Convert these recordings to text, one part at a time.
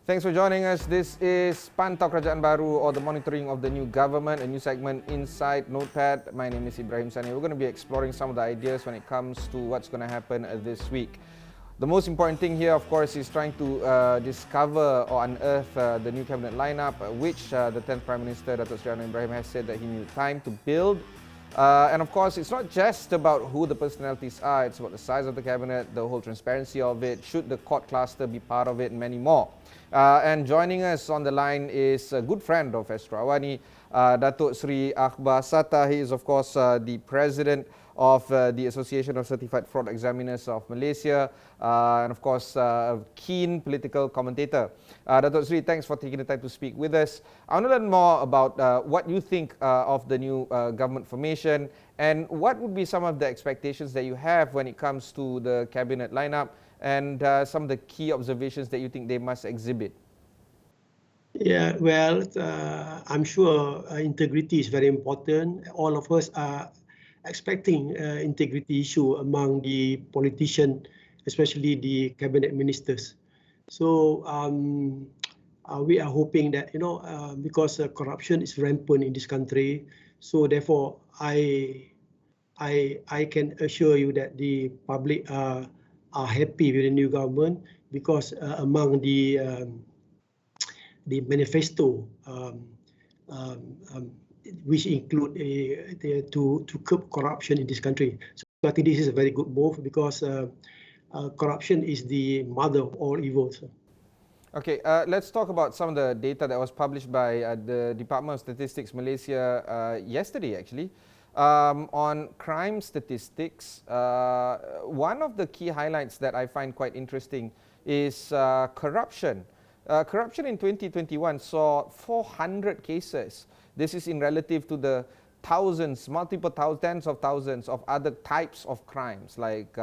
Thanks for joining us. This is Pantau Kerajaan Baru, or the monitoring of the new government, a new segment inside Notepad. My name is Ibrahim Sani. We're going to be exploring some of the ideas when it comes to what's going to happen this week. The most important thing here, of course, is trying to discover or unearth the new cabinet lineup, which the 10th Prime Minister, Datuk Seri Ibrahim, has said that he needed time to build. And of course, it's not just about who the personalities are, it's about the size of the cabinet, the whole transparency of it, should the court cluster be part of it, and many more. And joining us on the line is a good friend of Astro, AWANI, Datuk Seri Akhbar Satar. He is, of course, the president of the Association of Certified Fraud Examiners of Malaysia, and of course, a keen political commentator. Datuk Seri, thanks for taking the time to speak with us. I want to learn more about what you think of the new government formation, and what would be some of the expectations that you have when it comes to the cabinet lineup, and some of the key observations that you think they must exhibit. Yeah, well, I'm sure integrity is very important. All of us are expecting integrity issue among the politicians, especially the cabinet ministers. So we are hoping that, because corruption is rampant in this country, so therefore I can assure you that the public are happy with the new government, because among the manifesto, which include to curb corruption in this country. So I think this is a very good move, because corruption is the mother of all evils. Okay, let's talk about some of the data that was published by the Department of Statistics Malaysia yesterday, actually. On crime statistics, one of the key highlights that I find quite interesting is corruption. Corruption in 2021 saw 400 cases. This is in relative to the thousands, multiple tens of thousands of other types of crimes, like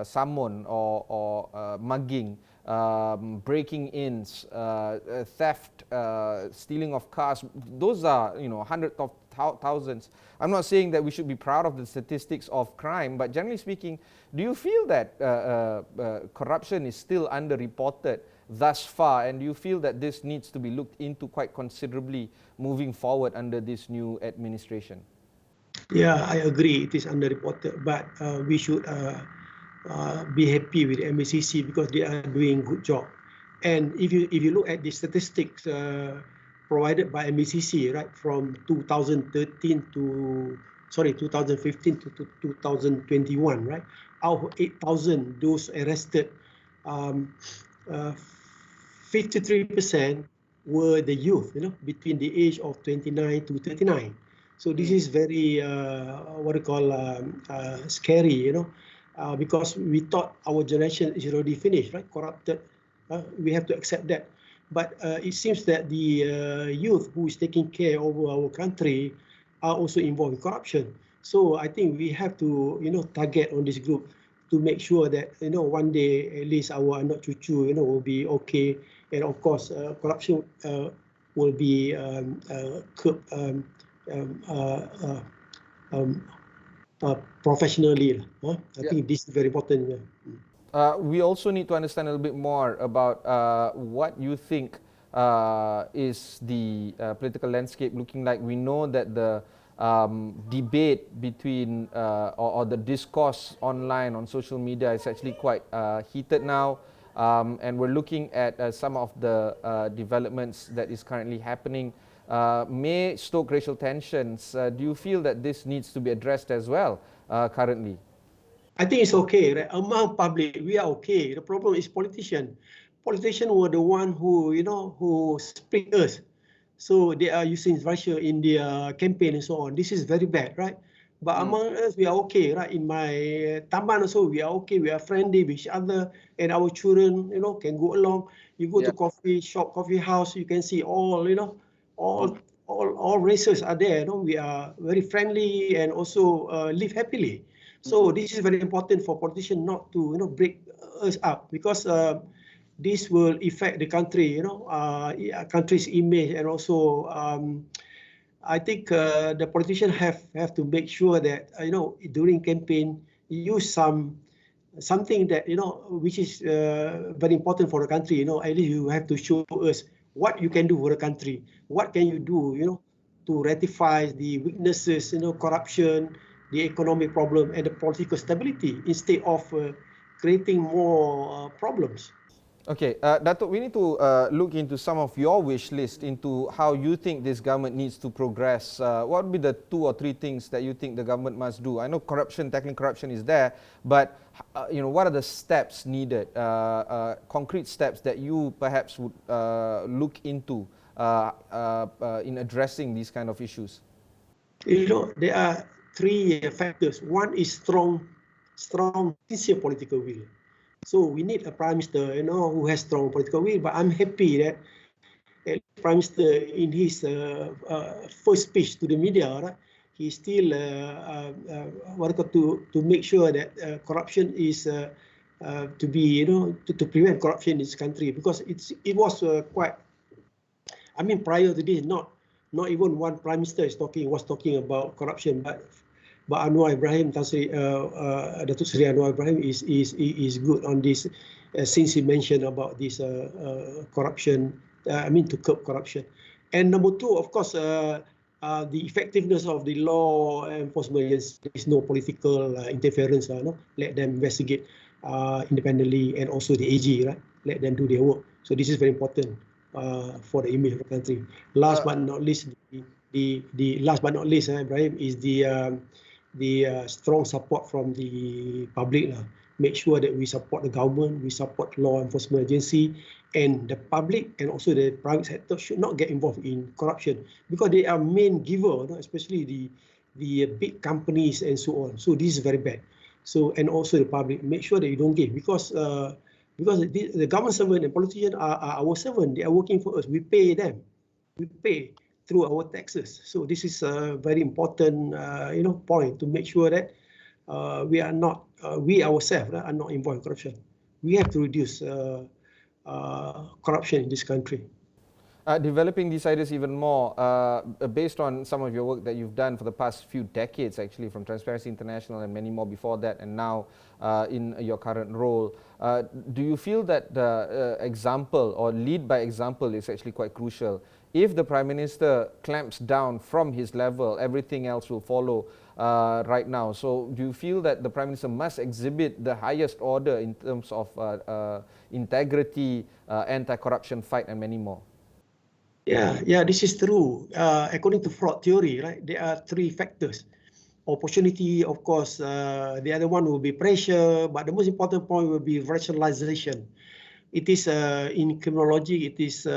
summon or mugging, breaking-ins, theft, stealing of cars. Those are, hundreds of thousands. I'm not saying that we should be proud of the statistics of crime, but generally speaking, do you feel that corruption is still underreported thus far, and do you feel that this needs to be looked into quite considerably moving forward under this new administration? Yeah, I agree. It is underreported, but we should be happy with MACC, because they are doing good job. And if you look at the statistics provided by MACC, right, from 2015 to 2021, right, out of 8,000 those arrested, 53% were the youth, between the age of 29 to 39. So this is very scary, because we thought our generation is already finished, right? Corrupted. We have to accept that. But it seems that the youth who is taking care of our country are also involved in corruption. So I think we have to, target on this group to make sure that, one day at least our anak cucu, will be okay. And of course, corruption will be curbed professionally. I think this is very important. We also need to understand a little bit more about what you think is the political landscape looking like. We know that the debate between or the discourse online on social media is actually quite heated now, and we're looking at some of the developments that is currently happening. May stoke racial tensions. Do you feel that this needs to be addressed as well currently? I think it's okay. Right? Among public, we are okay. The problem is politicians. Politicians were the one who, who split us. So they are using Russia in their campaign and so on. This is very bad, right? But among us, we are okay, right? In my taman also, we are okay. We are friendly with each other, and our children, can go along. You go to coffee shop, coffee house, you can see all, all races are there. We are very friendly and also live happily. So this is very important for politicians not to, break us up, because this will affect the country, country's image, and also I think the politicians have to make sure that during campaign use some something that, which is very important for the country. At least you have to show us what you can do for the country. What can you do, to rectify the weaknesses, corruption, the economic problem, and the political stability, instead of creating more problems. Okay, Datuk, we need to look into some of your wish list into how you think this government needs to progress. What would be the 2 or 3 things that you think the government must do? I know technical corruption is there, but what are the steps needed, concrete steps that you perhaps would look into in addressing these kind of issues? There are 3 factors. One is strong, sincere political will. So we need a prime minister, who has strong political will. But I'm happy that Prime Minister, in his first speech to the media, right, he still wanted to make sure that corruption is to be, to prevent corruption in this country, because it was quite. I mean, prior to this, not even one prime minister was talking about corruption, but Anwar Ibrahim, Datuk Seri Anwar Ibrahim is good on this, since he mentioned about this corruption. To curb corruption. And number 2, of course, the effectiveness of the law enforcement. There is no political interference. Let them investigate independently, and also the AG, right? Let them do their work. So this is very important for the image of the country. Last but not least, Ibrahim, is the strong support from the public. Make sure that we support the government, we support law enforcement agency, and the public and also the private sector should not get involved in corruption, because they are main giver, especially the big companies and so on. So this is very bad. So, and also the public, make sure that you don't give, because the government servant and politicians are our servant. They are working for us. We pay them. We pay through our taxes. So this is a very important point, to make sure that we are not, we ourselves are not involved in corruption. We have to reduce corruption in this country. Developing these ideas even more, based on some of your work that you've done for the past few decades, actually, from Transparency International and many more before that, and now in your current role, do you feel that the example or lead by example is actually quite crucial? If the Prime Minister clamps down from his level, everything else will follow right now. So do you feel that the Prime Minister must exhibit the highest order in terms of integrity, anti-corruption fight, and many more? Yeah, this is true. According to fraud theory, right, there are 3 factors. Opportunity, of course, the other one will be pressure, but the most important point will be rationalization. It is, in criminology, it is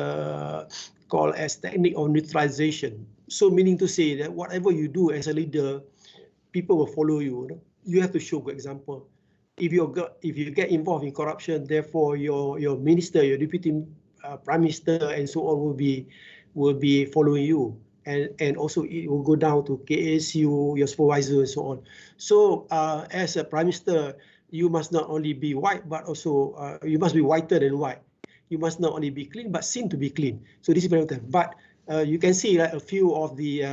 called as technique of neutralization. So meaning to say that whatever you do as a leader, people will follow you. You have to show good example. If you get involved in corruption, therefore your minister, your deputy prime minister, and so on will be following you, and also it will go down to KSU, your supervisor, and so on. So as a prime minister, you must not only be white, but also you must be whiter than white. You must not only be clean, but seem to be clean. So this is very important. But you can see a few of the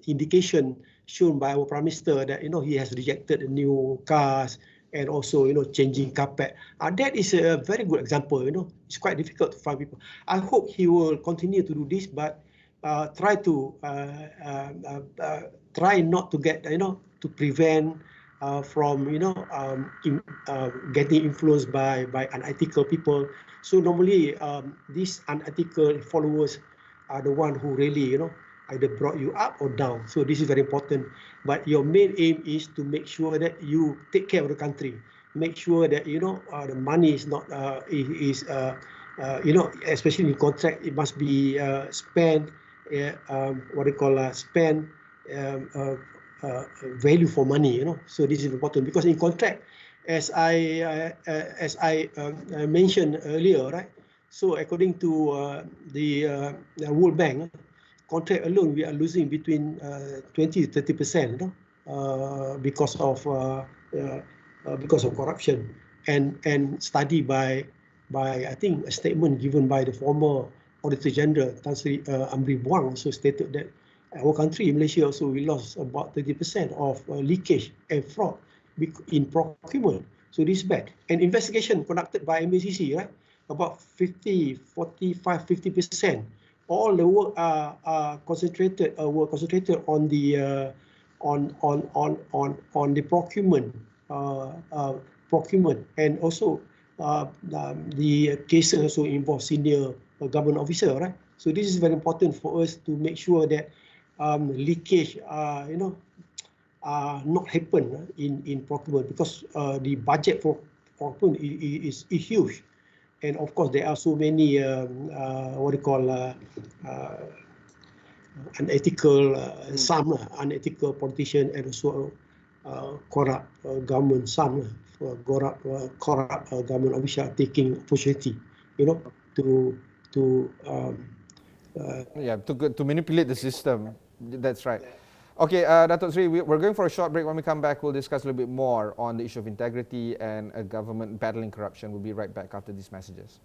indication shown by our prime minister that he has rejected the new cars, and also changing carpet. That is a very good example. It's quite difficult to find people. I hope he will continue to do this, but try not to get to prevent from getting influenced by unethical people. So normally these unethical followers are the one who really either brought you up or down. So this is very important. But your main aim is to make sure that you take care of the country. Make sure that the money is not especially in contract, it must be spent spend value for money. So this is important, because in contract, as I mentioned earlier, right? So according to the World Bank, contract alone, we are losing between 20 to 30% because of corruption. And study by I think a statement given by the former Auditor General, Tan Sri Amri Buang, also stated that our country, Malaysia, also we lost about 30% of leakage and fraud in procurement. So this is bad. And investigation conducted by MACC, right? About 50%. All the work are concentrated on the on the procurement and also the cases also involve senior government officer, right? So this is very important for us to make sure that leakage, not happen in procurement, because the budget for procurement is huge, and of course there are so many unethical unethical politician, and also corrupt government, corrupt government official taking opportunity, to to manipulate the system. That's right. Okay, Datuk Seri, we're going for a short break. When we come back, we'll discuss a little bit more on the issue of integrity and government battling corruption. We'll be right back after these messages.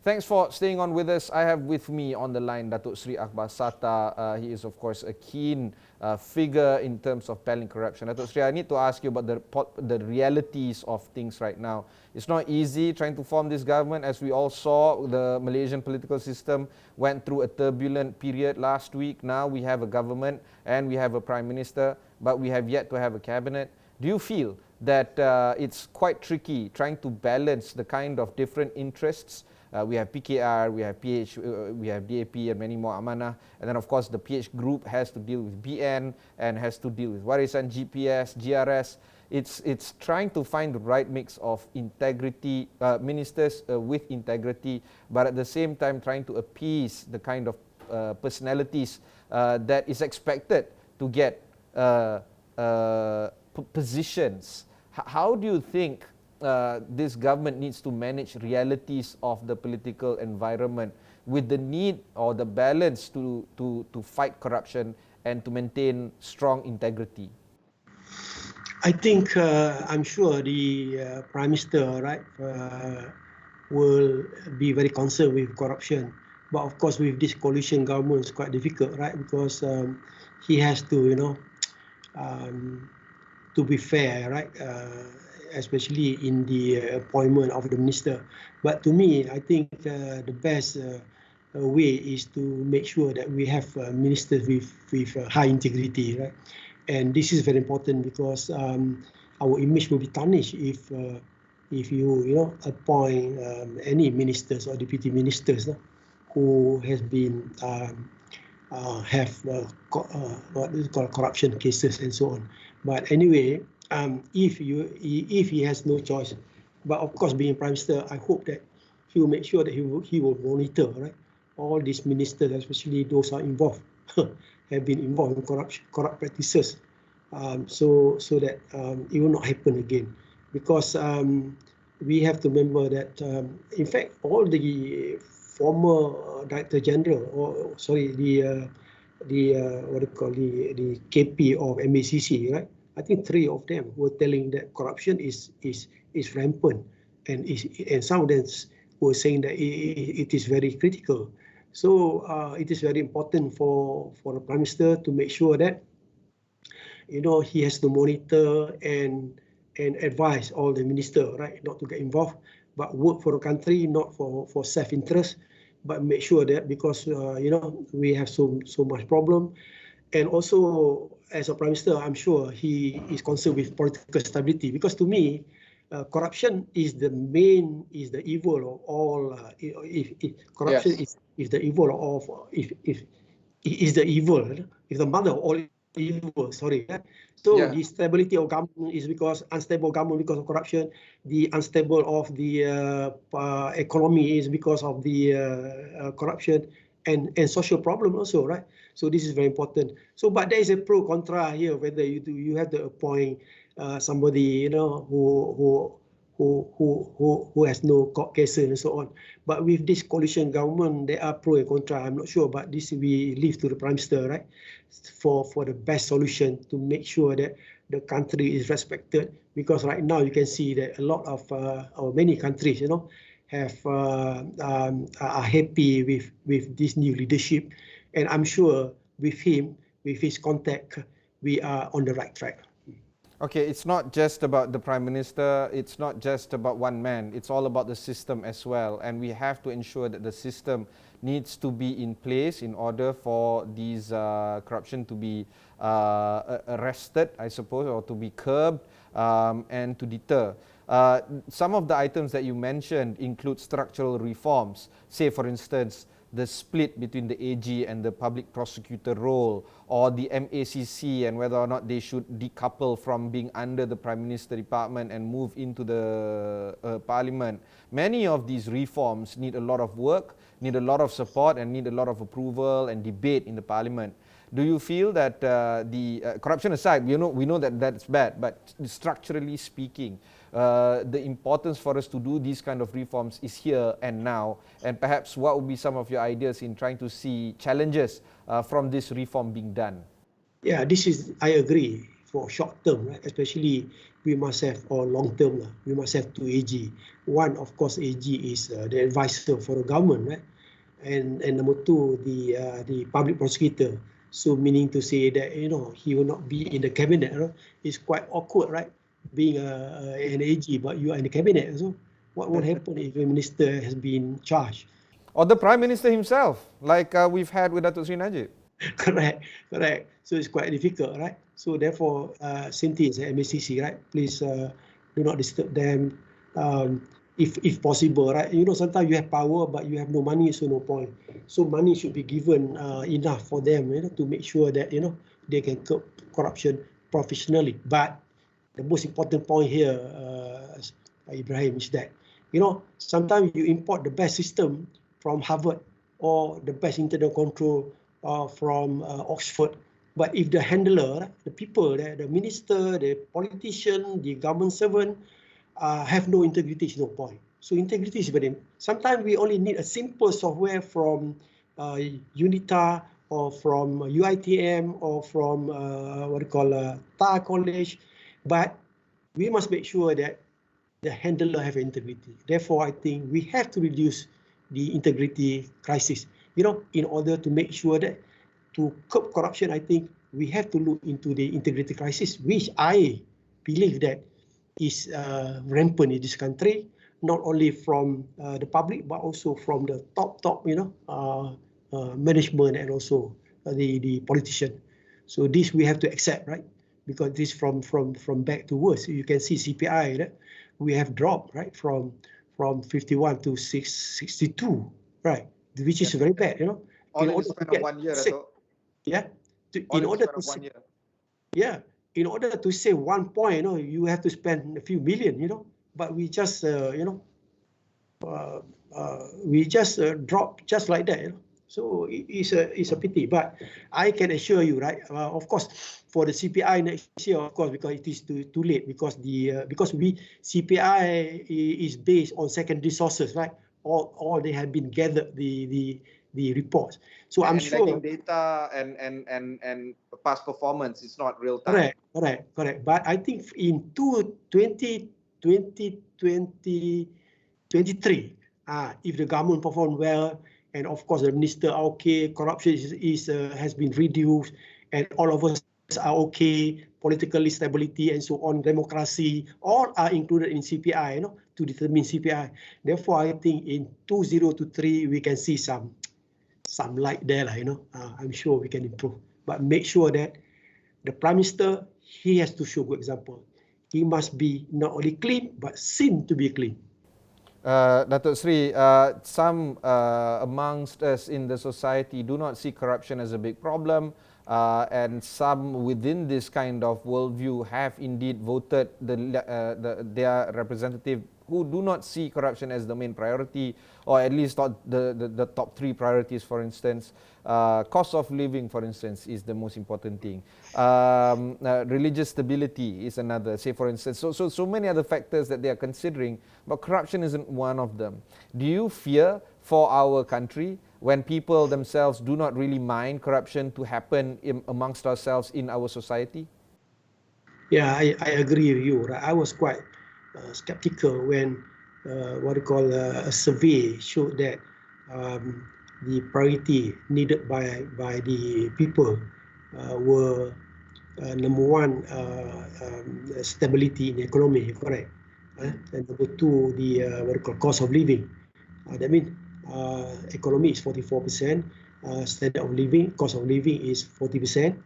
Thanks for staying on with us. I have with me on the line Datuk Seri Akhbar Satar. He is, of course, a keen figure in terms of battling corruption. Datuk Seri, I need to ask you about the realities of things right now. It's not easy trying to form this government. As we all saw, the Malaysian political system went through a turbulent period last week. Now we have a government and we have a prime minister, but we have yet to have a cabinet. Do you feel that it's quite tricky trying to balance the kind of different interests? We have PKR, we have PH, we have DAP and many more, Amanah. And then of course the PH group has to deal with BN and has to deal with Warisan, GPS, GRS. It's trying to find the right mix of integrity, ministers with integrity, but at the same time trying to appease the kind of personalities that is expected to get positions. How do you think this government needs to manage realities of the political environment with the need or the balance to fight corruption and to maintain strong integrity? I think I'm sure the Prime Minister, right, will be very concerned with corruption. But of course, with this coalition government, it's quite difficult, right? Because he has to, to be fair, right? Especially in the appointment of the minister. But to me, I think the best way is to make sure that we have ministers with high integrity, right? And this is very important because our image will be tarnished if you appoint any ministers or deputy ministers who has been have what is called corruption cases and so on. But anyway, if he has no choice, but of course being Prime Minister, I hope that he will make sure that he will monitor, right, all these ministers, especially those are involved, have been involved in corrupt practices, so that it will not happen again. Because we have to remember that in fact all the former Director General, or sorry, the KP of MACC, right? I think 3 of them were telling that corruption is rampant, and some of them were saying that it is very critical. So it is very important for the Prime Minister to make sure that he has to monitor and advise all the ministers, right, not to get involved, but work for the country, not for self-interest, but make sure that because we have so much problem. And also, as a Prime Minister, I'm sure he is concerned with political stability, because to me, corruption is the evil of all. If corruption is the evil of, if the evil, if the mother of all evil. Sorry. So the stability of government is because unstable government because of corruption. The unstable of the economy is because of the corruption. And social problem also, right? So this is very important. So, but there is a pro contra here, whether you have to appoint somebody who who has no court cases and so on. But with this coalition government, there are pro and contra. I'm not sure, but this we leave to the Prime Minister, right, for the best solution to make sure that the country is respected. Because right now you can see that a lot of or many countries, have are happy with this new leadership, and I'm sure with him, with his contact, we are on the right track. Okay, it's not just about the Prime Minister, it's not just about one man, it's all about the system as well. And we have to ensure that the system needs to be in place in order for these corruption to be arrested, I suppose, or to be curbed and to deter. Some of the items that you mentioned include structural reforms, say for instance, the split between the AG and the public prosecutor role, or the MACC and whether or not they should decouple from being under the Prime Minister Department and move into the Parliament. Many of these reforms need a lot of work, need a lot of support, and need a lot of approval and debate in the Parliament. Do you feel that the corruption aside, we know that that's bad, but structurally speaking, the importance for us to do these kind of reforms is here and now, and perhaps what would be some of your ideas in trying to see challenges from this reform being done? Yeah, I agree, for short term, right? Especially we must have, or long term, we must have two AG. One, of course, AG is the advisor for the government, right? And number two, the public prosecutor. So meaning to say that, he will not be in the cabinet. It's quite awkward, right? Being an AG, but you are in the cabinet. So what would happen if a minister has been charged? Or the Prime Minister himself, like we've had with Datuk Seri Najib. Correct. So it's quite difficult, right? So therefore, same thing as MACC, right? Please do not disturb them, if possible, right? Sometimes you have power, but you have no money, so no point. So money should be given enough for them, to make sure that they can curb corruption professionally. But the most important point here, Ibrahim, is that sometimes you import the best system from Harvard or the best internal control from Oxford. But if the handler, the people, the minister, the politician, the government servant have no integrity, it's no point. So integrity is very important. Sometimes we only need a simple software from UNITA or from UITM or from TAR College, but we must make sure that the handler have integrity. Therefore, I think we have to reduce the integrity crisis. In order to make sure that to curb corruption, I think we have to look into the integrity crisis, which I believe that is rampant in this country, not only from the public, but also from the top, management and also the politician. So this we have to accept, right? Because this from back to worse. You can see CPI, right? We have dropped, right, from 51 to 62, right? Which is very bad, All in the span of 1 year, yeah. In order to 1 year. Yeah. In order to save 1 point, you have to spend a few million, But we just, drop just like that, So it's a pity. But I can assure you, right? Of course, for the CPI next year, of course, because it is too late, because CPI is based on secondary sources, right? All they have been gathered the reports. So I'm sure data and past performance is not real time. Correct. But I think in 2023, if the government perform well, and of course the minister are okay, corruption has been reduced, and all of us are okay, political stability and so on, democracy, all are included in CPI, to determine CPI. Therefore, I think in 2023 we can see some light there, I'm sure we can improve. But make sure that the Prime Minister, he has to show good example. He must be not only clean, but seen to be clean. Datuk Seri, some amongst us in the society do not see corruption as a big problem, and some within this kind of worldview have indeed voted their representative who do not see corruption as the main priority, or at least not the top three priorities, for instance. Cost of living, for instance, is the most important thing. Religious stability is another, say for instance. So many other factors that they are considering, but corruption isn't one of them. Do you fear for our country when people themselves do not really mind corruption to happen amongst ourselves in our society? Yeah, I agree with you. Right? I was quite skeptical when what you call a survey showed that the priority needed by the people were number one, stability in the economy, correct? And number two, the what you call cost of living. That means economy is 44%, standard of living, cost of living is 40%,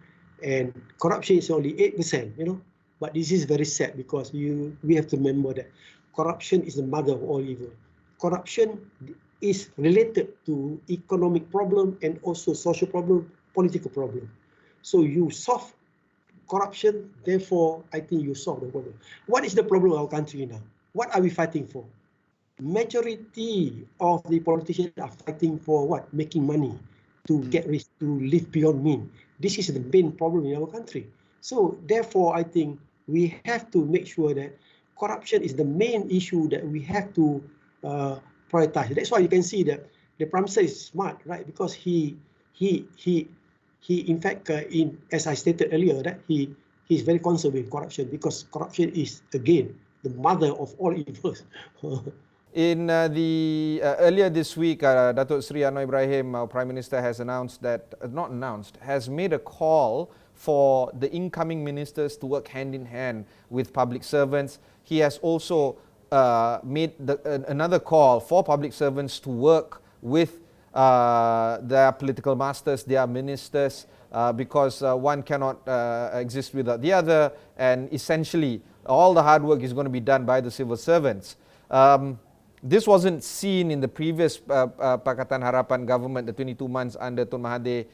and corruption is only 8%. But this is very sad because we have to remember that corruption is the mother of all evil. Corruption is related to economic problem and also social problem, political problem. So you solve corruption, therefore I think you solve the problem. What is the problem of our country now? What are we fighting for? Majority of the politicians are fighting for what? Making money, to get rich, to live beyond mean. This is the main problem in our country. So therefore, I think we have to make sure that corruption is the main issue that we have to prioritize. That's why you can see that the Prime Minister is smart, right? Because he in fact, as I stated earlier, that he's very concerned with corruption because corruption is again the mother of all evils. In earlier this week, Datuk Seri Akhbar Ibrahim, our Prime Minister, has announced that, has made a call for the incoming ministers to work hand in hand with public servants. He has also made another call for public servants to work with their political masters, their ministers, because one cannot exist without the other, and essentially all the hard work is going to be done by the civil servants. This wasn't seen in the previous Pakatan Harapan government, the 22 months under Tun Mahathir.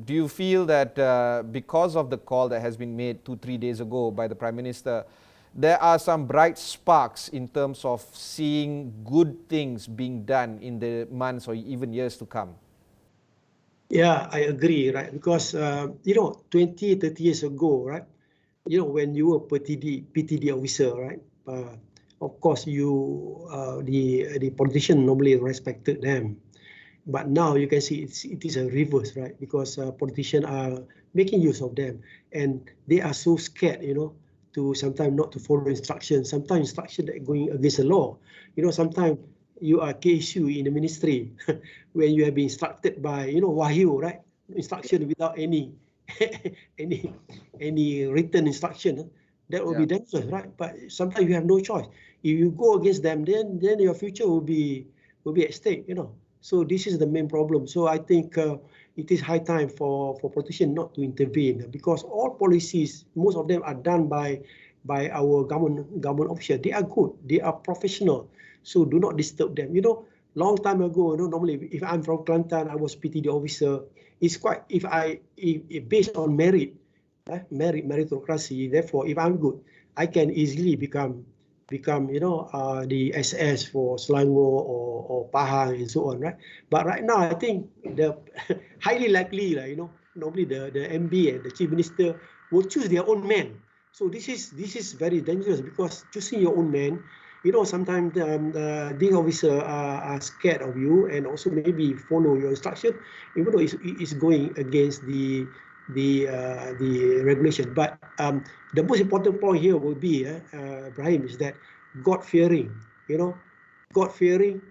Do you feel that because of the call that has been made 2-3 days ago by the Prime Minister, there are some bright sparks in terms of seeing good things being done in the months or even years to come? Yeah, I agree, right? Because, 20, 30 years ago, right? When you were PTD officer, right? Of course, the politician normally respected them. But now you can see it is a reverse, right? Because politicians are making use of them. And they are so scared, to sometimes not to follow instructions. Sometimes instructions that are going against the law. Sometimes you are KSU in the ministry when you have been instructed by, Wahyu, right? Instruction without any written instruction. That will be dangerous, right? But sometimes you have no choice. If you go against them, then your future will be at stake, So this is the main problem. So I think it is high time for politicians not to intervene because all policies, most of them are done by our government officials. They are good. They are professional. So do not disturb them. Long time ago, normally if I'm from Kelantan, I was PTD officer. It's quite if based on merit. Meritocracy. Therefore, if I'm good, I can easily become the SS for Selangor or Pahang and so on, right? But right now, I think the highly likely, normally the MB and the Chief Minister will choose their own men. So this is very dangerous because choosing your own men, sometimes these officers are scared of you and also maybe follow your instruction, even though it's going against the regulation. But the most important point here will be, Ibrahim, is that God-fearing, God-fearing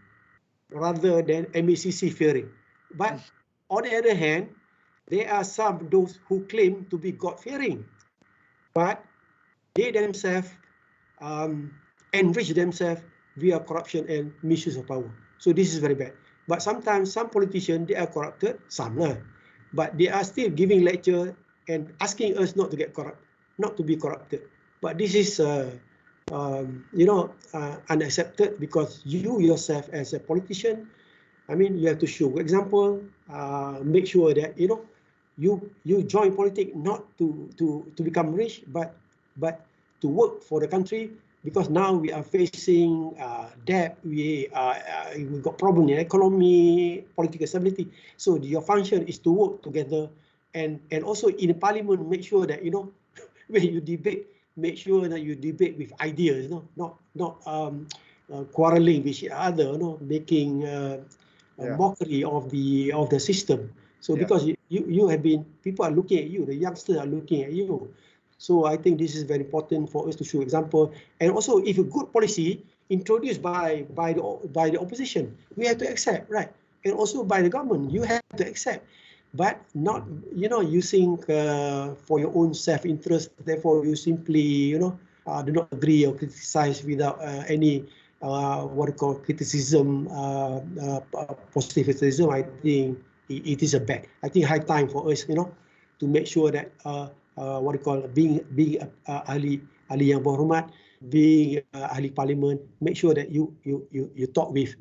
rather than MACC fearing. But on the other hand, there are those who claim to be God-fearing, but they themselves enrich themselves via corruption and misuse of power. So this is very bad. But sometimes some politicians, they are corrupted, some lah. But they are still giving lecture and asking us not to get corrupt, not to be corrupted. But this is, unaccepted because you yourself as a politician, you have to show example, make sure that you join politics not to become rich, but to work for the country, because now we are facing debt, we got problem in economy, political stability. So your function is to work together, and also in Parliament, make sure that when you debate, make sure that you debate with ideas, not quarreling with each other, making mockery of the system. So because you have been, people are looking at you, the youngsters are looking at you. So I think this is very important for us to show example. And also, if a good policy introduced by the opposition, we have to accept, right? And also by the government, you have to accept, but not using for your own self-interest. Therefore, you simply do not agree or criticize without any what we call criticism, positive criticism. I think it is a bad. I think high time for us, to make sure that what we call being ahli yang berhormat, being ahli parliament, make sure that you talk with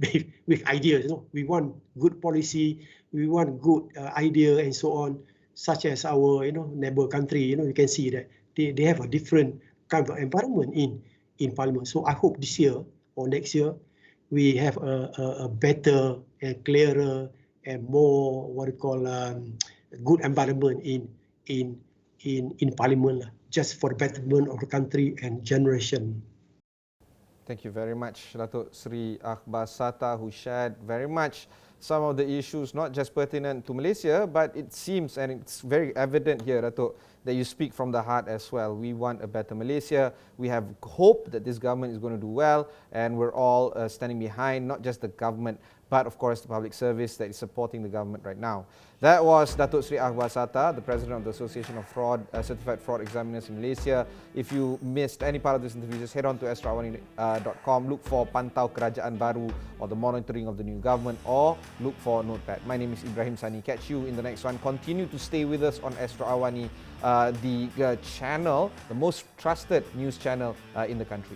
ideas. We want good policy, we want good idea, and so on. Such as our neighbor country, you can see that they have a different kind of environment in parliament. So I hope this year or next year we have a better and clearer and more what we call good environment in parliament, just for the betterment of the country and generation. Thank you very much, Datuk Seri Akhbar Satar, who shared very much some of the issues, not just pertinent to Malaysia, but it seems, and it's very evident here, Datuk, that you speak from the heart as well. We want a better Malaysia. We have hope that this government is going to do well, and we're all standing behind, not just the government, but of course the public service that is supporting the government right now. That was Datuk Seri Akhbar Satar, the President of the Association of Certified Fraud Examiners in Malaysia. If you missed any part of this interview, just head on to astroawani.com, look for Pantau Kerajaan Baru or the monitoring of the new government, or look for Notepad. My name is Ibrahim Sani. Catch you in the next one. Continue to stay with us on Astro Awani, the channel, the most trusted news channel in the country.